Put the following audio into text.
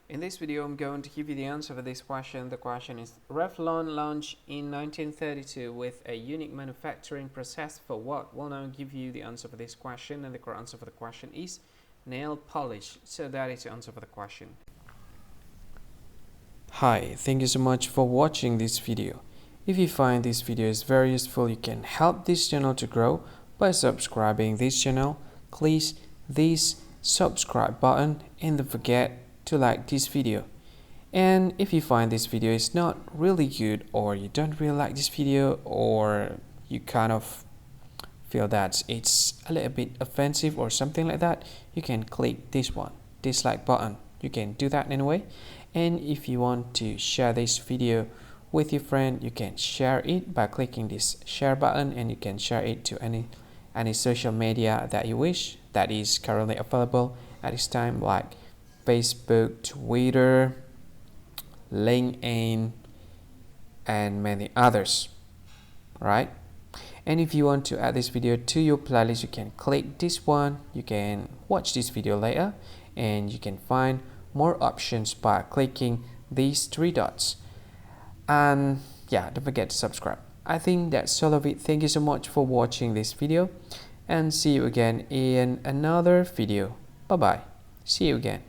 In this video, I'm going to give you the answer for this question. The question is, Revlon launched in 1932 with a unique manufacturing process for what? Well, now I'll give you the answer for this question, and the correct answer for the question is nail polish. So that is the answer for the question. Hi, thank you so much for watching this video. If you find this video is very useful, you can help this channel to grow by subscribing this channel. Please this subscribe button and don't forget to like this video. And if you find this video is not really good, or you don't really like this video, or you kind of feel that it's a little bit offensive or something like that, you can click this one, dislike button. You can do that anyway. And if you want to share this video with your friend, you can share it by clicking this share button, and you can share it to any social media that you wish that is currently available at this time, like Facebook, Twitter, LinkedIn, and many others. Right? And if you want to add this video to your playlist, you can click this one. You can watch this video later, and you can find more options by clicking these three dots. And yeah, don't forget to subscribe. I think that's all of it. Thank you so much for watching this video, and see you again in another video. Bye bye. See you again.